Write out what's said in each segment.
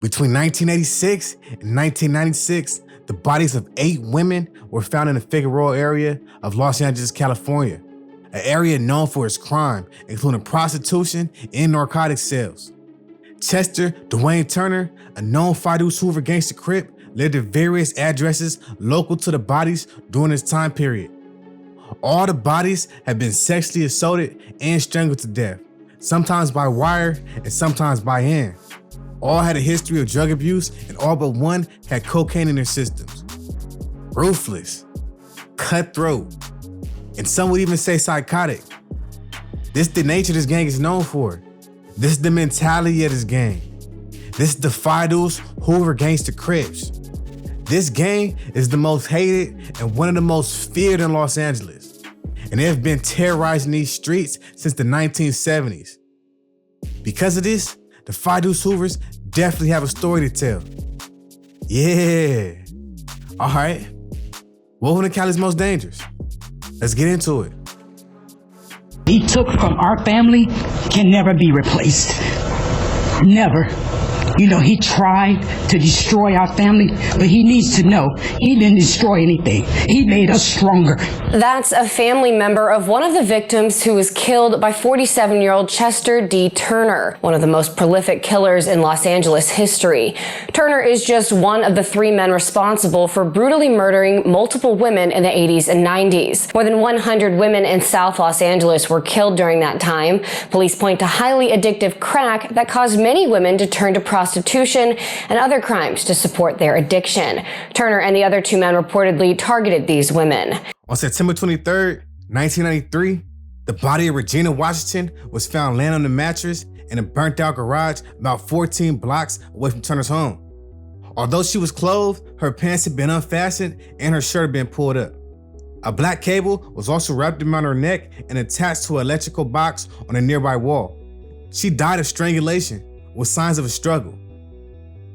Between 1986 and 1996, the bodies of 8 women were found in the Figueroa area of Los Angeles, California, an area known for its crime, including prostitution and narcotic sales. Chester Dwayne Turner, a known Fighters Hoover gangster Crip, lived at various addresses local to the bodies during this time period. All the bodies have been sexually assaulted and strangled to death, sometimes by wire and sometimes by hand. All had a history of drug abuse and all but one had cocaine in their systems. Ruthless, cutthroat, and some would even say psychotic. This is the nature this gang is known for. This is the mentality of this gang. This is the Fighters Hoover gangster Crips. This gang is the most hated and one of the most feared in Los Angeles. And they have been terrorizing these streets since the 1970s. Because of this, the Fighters Hoovers definitely have a story to tell. Yeah. All right. Welcome to CALI'S Most Dangerous. Let's get into it. He took from our family can never be replaced. Never. You know, he tried to destroy our family, but he needs to know he didn't destroy anything. He made us stronger. That's a family member of one of the victims who was killed by 47-year-old Chester D. Turner, one of the most prolific killers in Los Angeles history. Turner is just one of the 3 men responsible for brutally murdering multiple women in the 80s and 90s. More than 100 women in South Los Angeles were killed during that time. Police point to highly addictive crack that caused many women to turn to prostitution and other crimes to support their addiction. Turner and the other 2 men reportedly targeted these women. On September 23rd, 1993, the body of Regina Washington was found laying on the mattress in a burnt-out garage about 14 blocks away from Turner's home. Although she was clothed, her pants had been unfastened and her shirt had been pulled up. A black cable was also wrapped around her neck and attached to an electrical box on a nearby wall. She died of strangulation with signs of a struggle.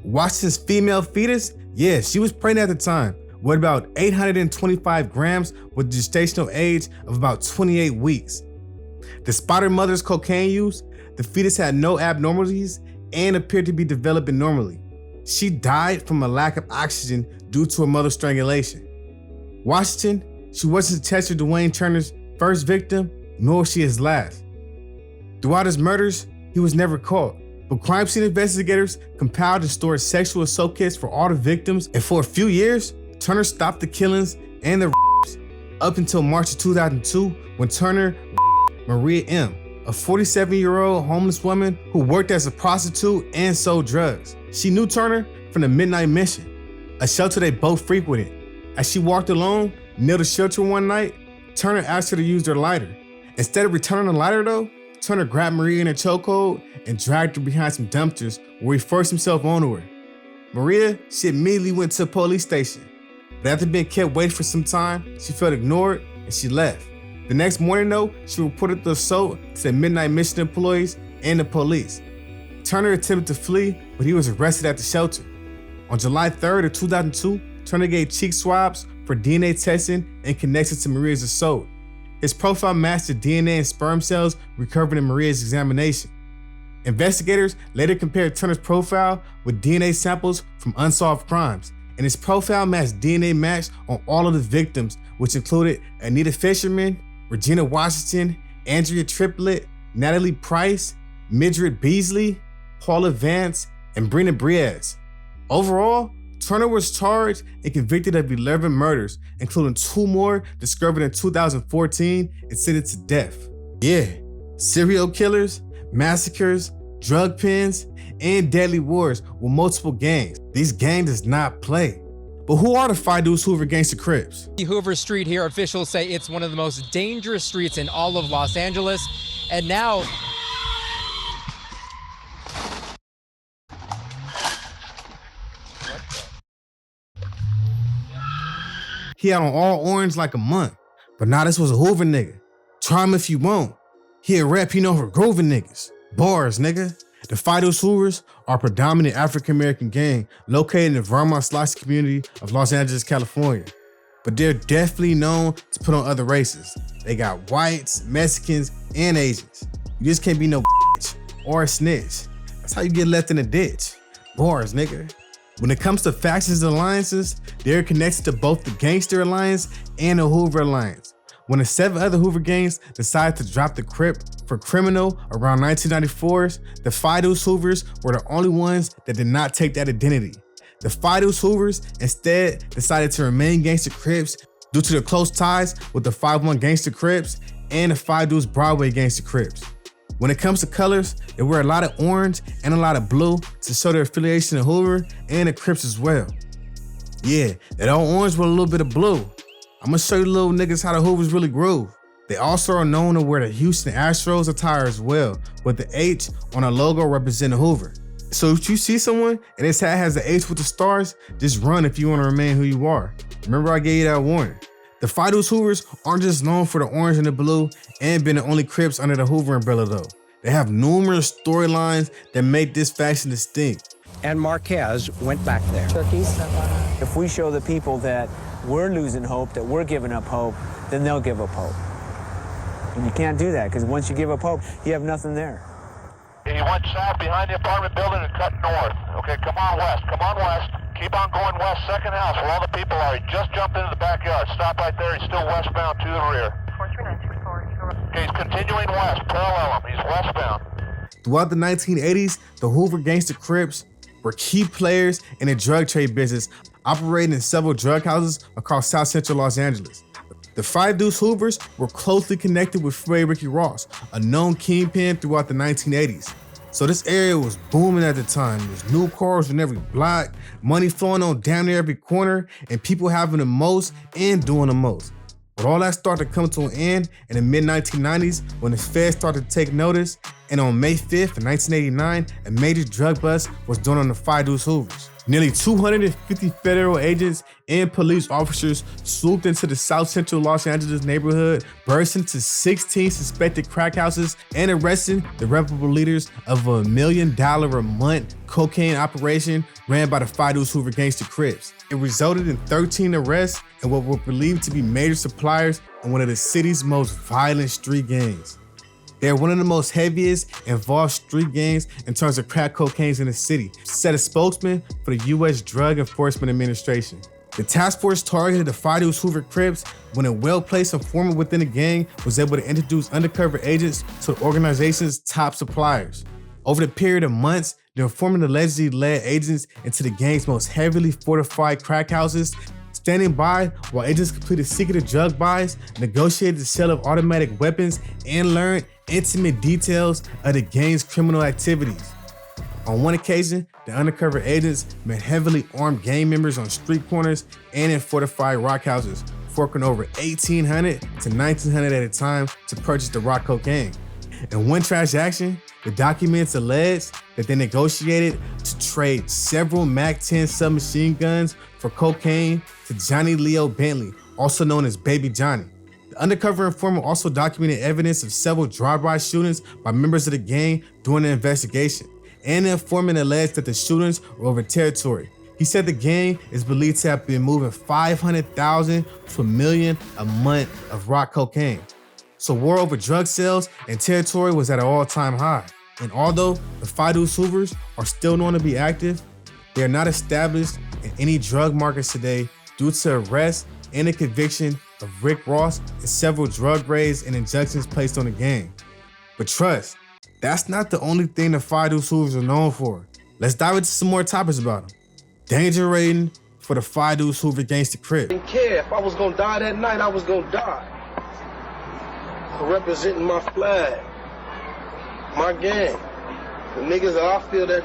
Washington's female fetus, she was pregnant at the time, with about 825 grams with a gestational age of about 28 weeks. Despite her mother's cocaine use, the fetus had no abnormalities and appeared to be developing normally. She died from a lack of oxygen due to her mother's strangulation. Washington, she wasn't Chester Dwayne Turner's first victim, nor was she his last. Throughout his murders, he was never caught, but crime scene investigators compiled and stored sexual assault kits for all the victims, and for a few years, Turner stopped the killings and the up until March of 2002 when Turner Maria M., a 47-year-old homeless woman who worked as a prostitute and sold drugs. She knew Turner from the Midnight Mission, a shelter they both frequented. As she walked alone near the shelter one night, Turner asked her to use their lighter. Instead of returning the lighter though, Turner grabbed Maria in a chokehold and dragged her behind some dumpsters where he forced himself onto her. Maria, she immediately went to a police station. But after being kept waiting for some time, she felt ignored and she left. The next morning though, she reported the assault to the Midnight Mission employees and the police. Turner attempted to flee, but he was arrested at the shelter. On July 3rd of 2002, Turner gave cheek swabs for DNA testing in connection to Maria's assault. His profile matched the DNA and sperm cells recovered in Maria's examination. Investigators later compared Turner's profile with DNA samples from unsolved crimes, and his profile matched DNA matched on all of the victims, which included Anita Fisherman, Regina Washington, Andrea Triplett, Natalie Price, Midget Beasley, Paula Vance, and Brenda Briaz. Overall, Turner was charged and convicted of 11 murders, including 2 more discovered in 2014 and sentenced to death. Serial killers, massacres, drug pens, and deadly wars with multiple gangs. These gangs does not play. But who are the Fighters Hoover gangster Crips? The Hoover Street here, officials say it's one of the most dangerous streets in all of Los Angeles. And now, he had on all orange like a month, but now this was a Hoover nigga. Try him if you want. He a rep, for grooving niggas. Bars, nigga. The Fighters Hoovers are a predominant African-American gang located in the Vermont-Slice community of Los Angeles, California. But they're definitely known to put on other races. They got whites, Mexicans, and Asians. You just can't be no bitch or a snitch. That's how you get left in the ditch. Bars, nigga. When it comes to factions and alliances, they're connected to both the Gangster Alliance and the Hoover Alliance. When the 7 other Hoover gangs decided to drop the Crip for criminal around 1994, the Fighters Hoovers were the only ones that did not take that identity. The Fighters Hoovers instead decided to remain Gangster Crips due to their close ties with the 5-1 Gangster Crips and the 5 Deuce Broadway Gangster Crips. When it comes to colors, they wear a lot of orange and a lot of blue to show their affiliation to Hoover and the Crips as well. Yeah, that all orange with a little bit of blue. I'm gonna show you little niggas how the Hoovers really groove. They also are known to wear the Houston Astros attire as well, with the H on a logo representing Hoover. So if you see someone and this hat has the H with the stars, just run if you want to remain who you are. Remember I gave you that warning. The Fighters Hoovers aren't just known for the orange and the blue and been the only Crips under the Hoover umbrella though. They have numerous storylines that make this faction distinct. And Marquez went back there. Turkeys. If we show the people that we're losing hope, that we're giving up hope, then they'll give up hope. And you can't do that, because once you give up hope, you have nothing there. You went south behind the apartment building and cut north. Okay, come on west, Keep on going west, second house where all the people are. He just jumped into the backyard. Stop right there, he's still westbound to the rear. 43964. Okay, he's continuing west, parallel him, he's westbound. Throughout the 1980s, the Hoover Gangster Crips were key players in the drug trade business, operating in several drug houses across South Central Los Angeles. The 5 Deuce Hoovers were closely connected with Freeway Ricky Ross, a known kingpin throughout the 1980s. So this area was booming at the time. There's new cars on every block, money flowing on damn near every corner, and people having the most and doing the most. But all that started to come to an end in the mid-1990s when the feds started to take notice, and on May 5th, 1989, a major drug bust was done on the 5 Deuce Hoovers. Nearly 250 federal agents and police officers swooped into the South Central Los Angeles neighborhood, burst into 16 suspected crack houses, and arrested the reputable leaders of a $1 million a month cocaine operation ran by the 5 Deuce Hoover Gangster Crips. It resulted in 13 arrests and what were believed to be major suppliers in one of the city's most violent street gangs. They are one of the most heaviest involved street gangs in terms of crack cocaine in the city, said a spokesman for the U.S. Drug Enforcement Administration. The task force targeted the 5 Deuce Hoover Crips when a well-placed informant within the gang was able to introduce undercover agents to the organization's top suppliers. Over the period of months, the informant allegedly led agents into the gang's most heavily fortified crack houses, standing by while agents completed secretive drug buys, negotiated the sale of automatic weapons, and learned intimate details of the gang's criminal activities. On one occasion, the undercover agents met heavily armed gang members on street corners and in fortified rock houses, forking over $1,800 to $1,900 at a time to purchase the rock cocaine. In one transaction, the documents allege that they negotiated to trade several MAC-10 submachine guns for cocaine to Johnny Leo Bentley, also known as Baby Johnny. The undercover informant also documented evidence of several drive-by shootings by members of the gang during the investigation, and the informant alleged that the shootings were over territory. He said the gang is believed to have been moving 500,000 to $1 million a month of rock cocaine. So war over drug sales and territory was at an all-time high. And although the 5 Deuce Hoovers are still known to be active, they are not established in any drug markets today due to arrest and the conviction of Rick Ross and several drug raids and injunctions placed on the gang. But trust, that's not the only thing the 5 Deuce Hoovers are known for. Let's dive into some more topics about them. Danger rating for the 5 Deuce Hoover Gangster Crip. I didn't care. If I was gonna die that night, I was gonna die. For representing my flag, my gang. The niggas that I feel that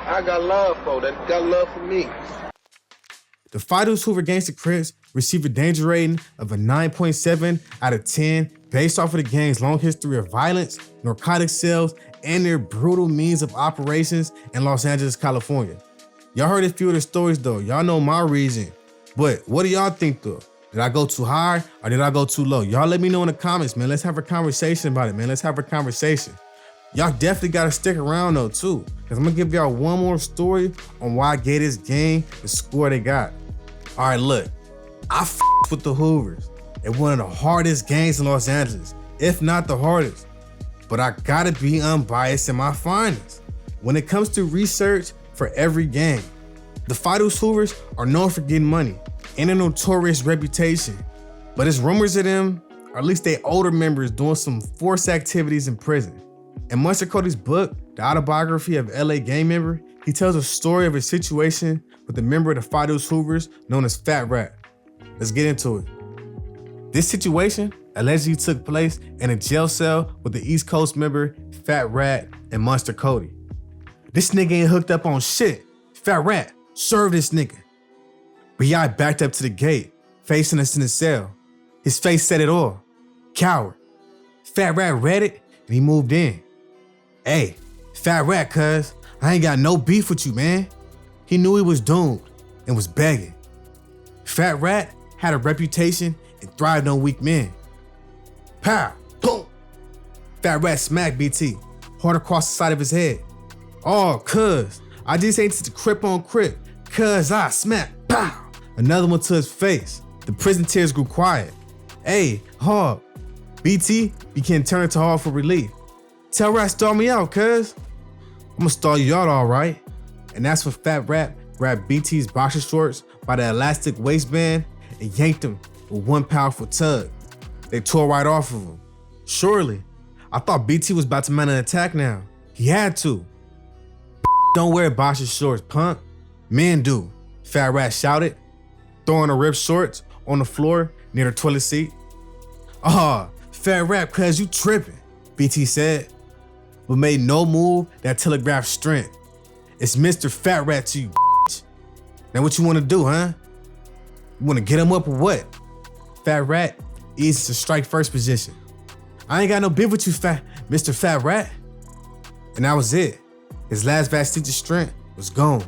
I got love for, that got love for me. The 5 Deuce Hoover Gangster Crips received a danger rating of a 9.7 out of 10 based off of the gang's long history of violence, narcotic sales, and their brutal means of operations in Los Angeles, California. Y'all heard a few of the stories though. Y'all know my reason. But what do y'all think though? Did I go too high or did I go too low? Y'all let me know in the comments, man. Let's have a conversation about it, man. Let's have a conversation. Y'all definitely gotta stick around though too, because I'm gonna give y'all one more story on why I gave this gang the score they got. All right, look, I f***ed with the Hoovers. They're one of the hardest gangs in Los Angeles, if not the hardest. But I gotta be unbiased in my findings. When it comes to research, for every gang. The Fighters Hoovers are known for getting money and a notorious reputation, but it's rumors of them, or at least they older members, doing some forced activities in prison. In Mustard Cody's book, The Autobiography of LA Gang Member, he tells a story of a situation with a member of the Fighters Hoovers known as Fat Rat. Let's get into it. This situation allegedly took place in a jail cell with the East Coast member Fat Rat and Mustard Cody. This nigga ain't hooked up on shit. Fat Rat, serve this nigga. B.I. backed up to the gate, facing us in the cell. His face said it all. Coward. Fat Rat read it and he moved in. Hey, Fat Rat, cuz, I ain't got no beef with you, man. He knew he was doomed and was begging. Fat Rat had a reputation and thrived on weak men. Pow, boom. Fat Rat smacked BT, hard across the side of his head. Oh, cuz, I just ain't to the Crip on Crip, cuz I smacked, pow. Another one to his face. The prison tears grew quiet. Hey, Hog. BT began turning to Hog for relief. Tell Rat stall me out, cuz. I'ma stall you out all right. And that's when Fat Rat grabbed BT's boxer shorts by the elastic waistband and yanked him with one powerful tug. They tore right off of him. Surely, I thought BT was about to mount an attack now. He had to. Don't wear boxer shorts, punk. Men do, Fat Rat shouted, throwing the ripped shorts on the floor near the toilet seat. Fat Rat, cuz you tripping, BT said, but made no move that telegraphed strength. It's Mr. Fat Rat to you, bitch. Now what you wanna do, huh? You wanna get him up or what? Fat Rat eased to strike first position. I ain't got no beef with you, Mr. Fat Rat. And that was it. His last vestige of strength was gone.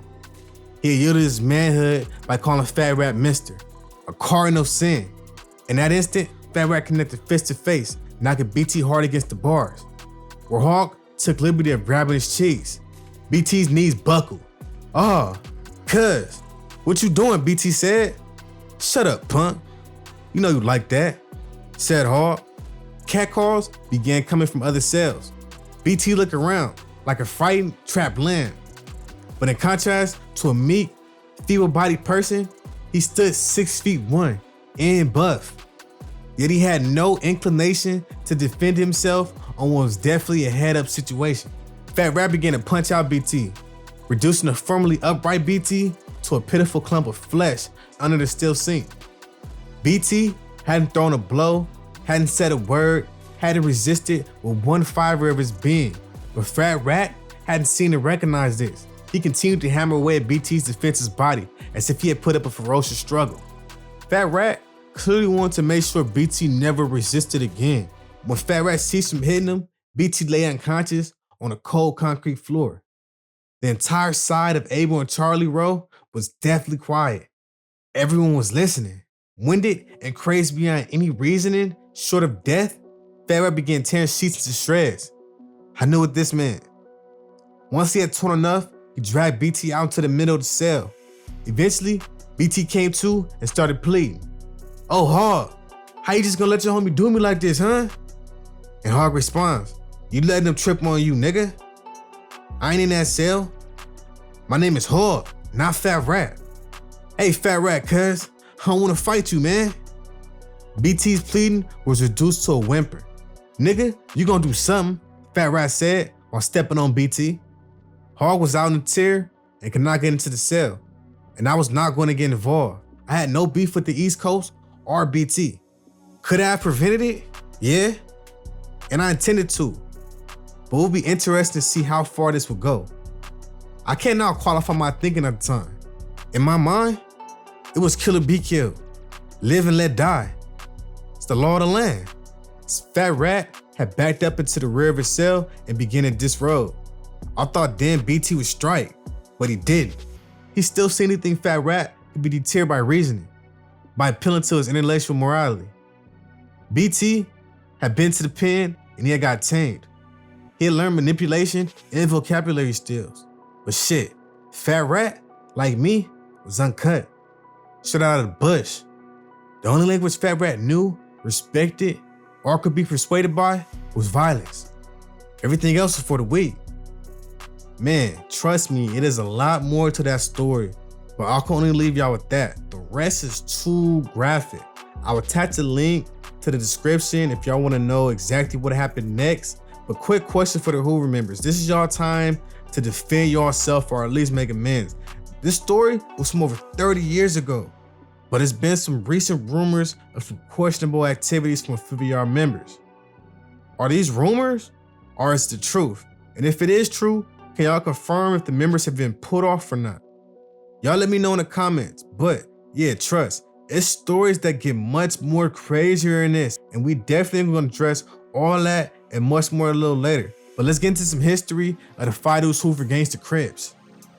He had yielded his manhood by calling Fat Rat Mister, a cardinal sin. In that instant, Fat Rat connected fist to face, knocking BT hard against the bars. Where Hawk took liberty of grabbing his cheeks. BT's knees buckled. Cuz, what you doing, BT said. Shut up, punk. You know you like that, said Hawk. Catcalls began coming from other cells. BT looked around like a frightened, trapped lamb. But in contrast to a meek, feeble-bodied person, he stood 6'1" and buff. Yet he had no inclination to defend himself on what was definitely a head-up situation. Fat Rat began to punch out BT, reducing the formerly upright BT to a pitiful clump of flesh under the steel sink. BT hadn't thrown a blow, hadn't said a word, hadn't resisted with one fiber of his being. But Fat Rat hadn't seemed to recognize this. He continued to hammer away at BT's defenseless body as if he had put up a ferocious struggle. Fat Rat clearly wanted to make sure BT never resisted again. When Fat Rat ceased from hitting him, BT lay unconscious on a cold concrete floor. The entire side of Abel and Charlie Row was deathly quiet. Everyone was listening. Winded and crazed beyond any reasoning short of death, Fat Rat began tearing sheets into shreds. I knew what this meant. Once he had torn enough, he dragged BT out into the middle of the cell. Eventually, BT came to and started pleading. Oh, Hog, how you just gonna let your homie do me like this, huh? And Hog responds, you letting them trip on you, nigga? I ain't in that cell. My name is Hog, not Fat Rat. Hey, Fat Rat, cuz, I don't wanna fight you, man. BT's pleading was reduced to a whimper. Nigga, you gonna do something, Fat Rat said while stepping on BT. Hog was out in the tier and could not get into the cell, and I was not going to get involved. I had no beef with the East Coast or BT. Could I have prevented it? Yeah, and I intended to, but it would be interesting to see how far this would go. I can't now qualify my thinking at the time. In my mind, it was kill or be killed, live and let die. It's the law of the land. Fat Rat had backed up into the rear of his cell and began to disrobe. I thought then BT would strike, but he didn't. He still seen anything Fat Rat could be deterred by reasoning, by appealing to his intellectual morality. BT had been to the pen and he had got tamed. He had learned manipulation and vocabulary skills. But shit, Fat Rat, like me, was uncut. Straight out of the bush. The only language Fat Rat knew, respected, or could be persuaded by was violence. Everything else was for the weak. Man, trust me, it is a lot more to that story, but I can only leave y'all with that. The rest is too graphic. I'll attach a link to the description if y'all want to know exactly what happened next. But quick question for the Hoover members. This is y'all time to defend yourself or at least make amends. This story was from over 30 years ago, but it's been some recent rumors of some questionable activities from a few of y'all members. Are these rumors or is it the truth? And if it is true, can y'all confirm if the members have been put off or not? Y'all let me know in the comments. But yeah, trust, it's stories that get much more crazier than this, and we definitely gonna address all that and much more a little later. But let's get into some history of the Fighters Hoover gangster Crips.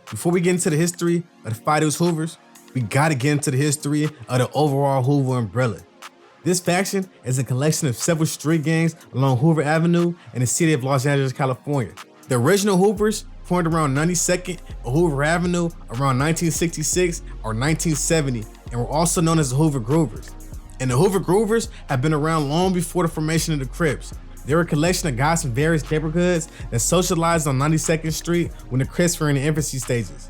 Before we get into the history of the Fighters Hoovers, we gotta get into the history of the overall Hoover umbrella. This faction is a collection of several street gangs along Hoover Avenue in the city of Los Angeles, California. The original Hoovers formed around 92nd and Hoover Avenue around 1966 or 1970 and were also known as the Hoover Groovers. And the Hoover Groovers have been around long before the formation of the Crips. They were a collection of guys from various neighborhoods that socialized on 92nd Street when the Crips were in the infancy stages.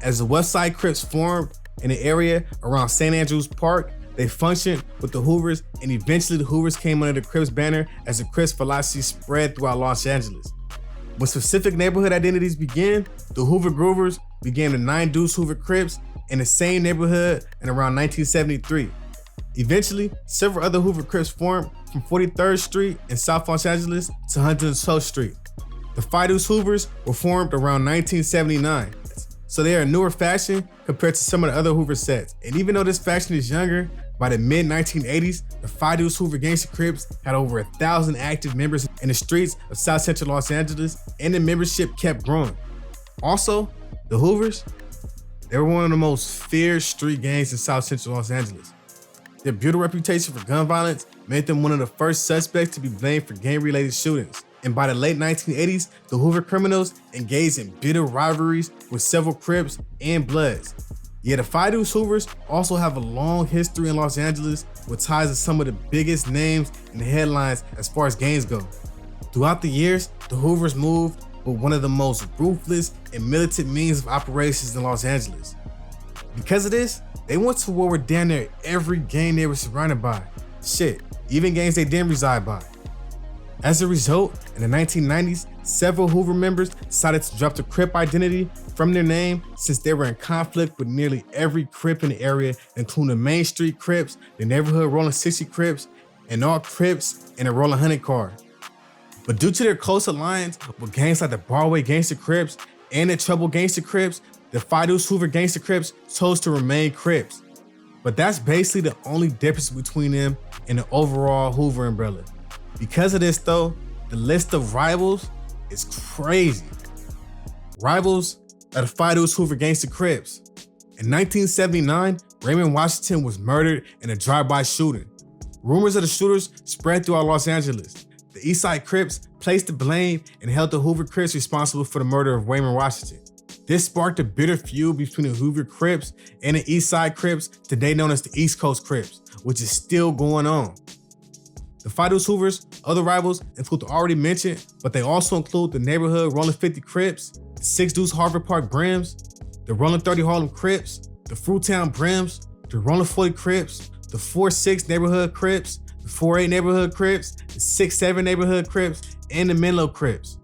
As the West Side Crips formed in the area around St. Andrews Park, they functioned with the Hoovers, and eventually the Hoovers came under the Crips banner as the Crips philosophy spread throughout Los Angeles. When specific neighborhood identities began, the Hoover Groovers became the 9 Deuce Hoover Crips in the same neighborhood in around 1973. Eventually, several other Hoover Crips formed from 43rd Street in South Los Angeles to 112th Street. The Fighters Hoovers were formed around 1979, so they are a newer faction compared to some of the other Hoover sets. And even though this faction is younger, by the mid-1980s, the Fighters Hoover Gangster Crips had over 1,000 active members in the streets of South Central Los Angeles, and the membership kept growing. Also, the Hoovers, they were one of the most feared street gangs in South Central Los Angeles. Their brutal reputation for gun violence made them one of the first suspects to be blamed for gang-related shootings. And by the late 1980s, the Hoover criminals engaged in bitter rivalries with several Crips and Bloods. Yet the Fighters Hoovers also have a long history in Los Angeles with ties to some of the biggest names in the headlines as far as gangs go. Throughout the years, the Hoovers moved with one of the most ruthless and militant means of operations in Los Angeles. Because of this, they went to war with damn near every gang they were surrounded by. Shit, even gangs they didn't reside by. As a result, in the 1990s, several Hoover members decided to drop the Crip identity from their name since they were in conflict with nearly every Crip in the area, including the Main Street Crips, the neighborhood Rolling 60 Crips, and all Crips in the Rolling 100 car. But due to their close alliance with gangs like the Broadway Gangster Crips and the Trouble Gangster Crips, the Fighters Hoover Gangster Crips chose to remain Crips. But that's basically the only difference between them and the overall Hoover umbrella. Because of this though, the list of rivals is crazy. Rivals are the Fighters Hoover Gangster Crips. In 1979, Raymond Washington was murdered in a drive-by shooting. Rumors of the shooters spread throughout Los Angeles. The Eastside Crips placed the blame and held the Hoover Crips responsible for the murder of Raymond Washington. This sparked a bitter feud between the Hoover Crips and the Eastside Crips, today known as the East Coast Crips, which is still going on. The Fighters Hoovers' other rivals include the already mentioned, but they also include the neighborhood Rolling 50 Crips, the 6 Deuce Harvard Park Brims, the Rolling 30 Harlem Crips, the Fruitown Brims, the Rolling 40 Crips, the 4-6 Neighborhood Crips, the 4-8 Neighborhood Crips, the 6-7 Neighborhood Crips, and the Menlo Crips.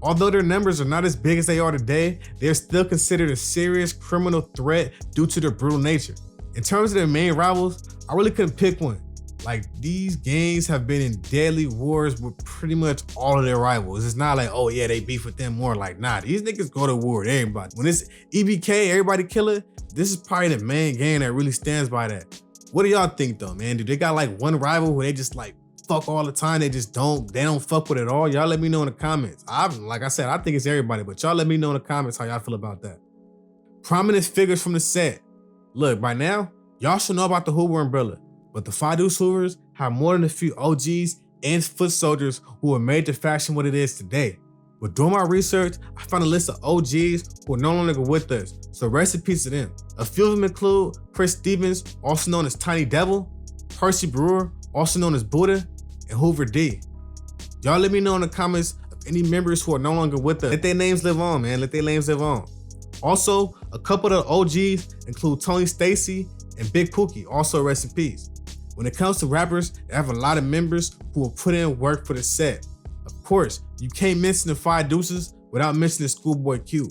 Although their numbers are not as big as they are today, they are still considered a serious criminal threat due to their brutal nature. In terms of their main rivals, I really couldn't pick one. Like, these gangs have been in deadly wars with pretty much all of their rivals. It's not like, oh yeah, they beef with them more. Like, nah, these niggas go to war with everybody. When it's EBK, everybody killer, this is probably the main gang that really stands by that. What do y'all think though, man? Do they got like one rival where they just like fuck all the time? They don't fuck with it at all? Y'all let me know in the comments. Like I said, I think it's everybody, but y'all let me know in the comments how y'all feel about that. Prominent figures from the set. Look, by now, y'all should know about the Hoover umbrella. But the Fighters Hoovers have more than a few OGs and foot soldiers who have made the faction what it is today. But doing my research, I found a list of OGs who are no longer with us, so rest in peace to them. A few of them include Chris Stevens, also known as Tiny Devil, Percy Brewer, also known as Buddha, and Hoover D. Y'all let me know in the comments of any members who are no longer with us, let their names live on, man. Let their names live on. Also, a couple of the OGs include Tony Stacy and Big Pookie, also rest in peace. When it comes to rappers, they have a lot of members who will put in work for the set. Of course, you can't mention the Five Deuces without mentioning Schoolboy Q.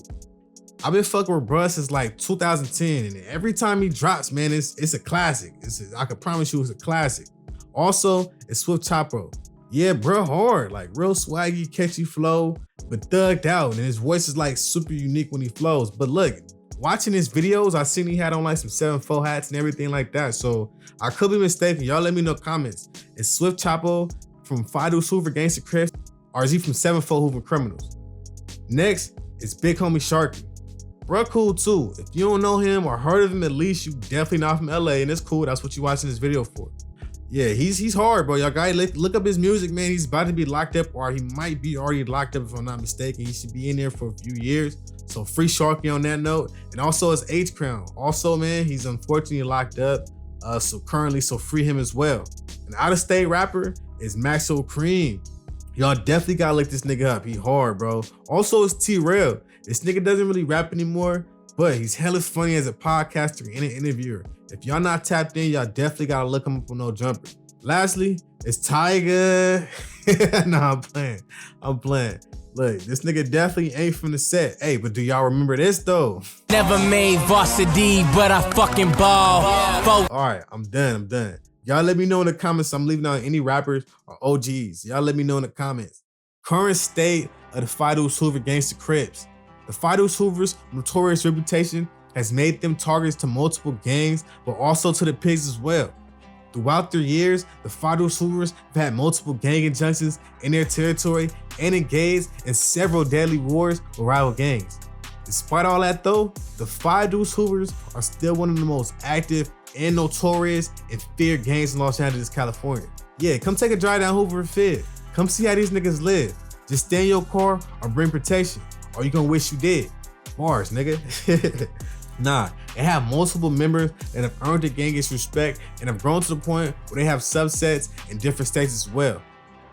I've been fucking with bruh since like 2010, and every time he drops, man, it's a classic. I can promise you it's a classic. Also, it's Swift Chapo. Yeah, bruh hard, like real swaggy, catchy flow, but thugged out, and his voice is like super unique when he flows. But look, watching his videos, I seen he had on like some 7-4 hats and everything like that, so I could be mistaken. Y'all let me know comments. Is Swift Chapo from Fighters Hoover, Gangster Crips, or is he from 7-4 Hoover Criminals? Next is Big Homie Sharky. Bruh cool too. If you don't know him or heard of him, at least you definitely not from LA, and it's cool. That's what you watching this video for. Yeah, he's hard, bro. Y'all guys look up his music, man. He's about to be locked up, or he might be already locked up if I'm not mistaken. He should be in there for a few years. So free Sharky on that note. And also his H Crown. Also, man, he's unfortunately locked up. So free him as well. An out-of-state rapper is Maxo Cream. Y'all definitely gotta look this nigga up. He hard, bro. Also, it's T-Rail. This nigga doesn't really rap anymore, but he's hella funny as a podcaster and an interviewer. If y'all not tapped in, y'all definitely gotta look him up on No Jumper. Lastly, it's Tiger. Nah, I'm playing. Look, this nigga definitely ain't from the set. Hey, but do y'all remember this though? Never made varsity, but I fucking ball. All right, I'm done. Y'all let me know in the comments. I'm leaving out any rappers or OGs. Y'all let me know in the comments. Current state of the Fighters Hoover Gangster Crips. The Fighters Hoover's notorious reputation has made them targets to multiple gangs, but also to the pigs as well. Throughout their years, the Fighters Hoovers have had multiple gang injunctions in their territory and engaged in several deadly wars with rival gangs. Despite all that though, the Fighters Hoovers are still one of the most active and notorious and feared gangs in Los Angeles, California. Yeah, come take a drive down Hoover and Fifth. Come see how these niggas live. Just stay in your car or bring protection, or you gonna wish you did. Bars, nigga. Nah, they have multiple members that have earned the gangish respect and have grown to the point where they have subsets in different states as well.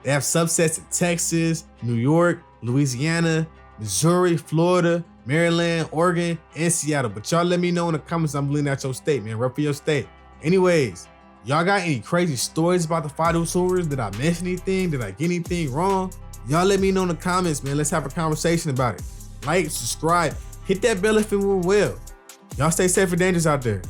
They have subsets in Texas, New York, Louisiana, Missouri, Florida, Maryland, Oregon, and Seattle. But y'all let me know in the comments. I'm bleeding out your state, man. Rep for your state. Anyways, y'all got any crazy stories about the Fighters Hoovers? Did I miss anything? Did I get anything wrong? Y'all let me know in the comments, man. Let's have a conversation about it. Like, subscribe, hit that bell if it went well. Y'all stay safe and dangerous out there.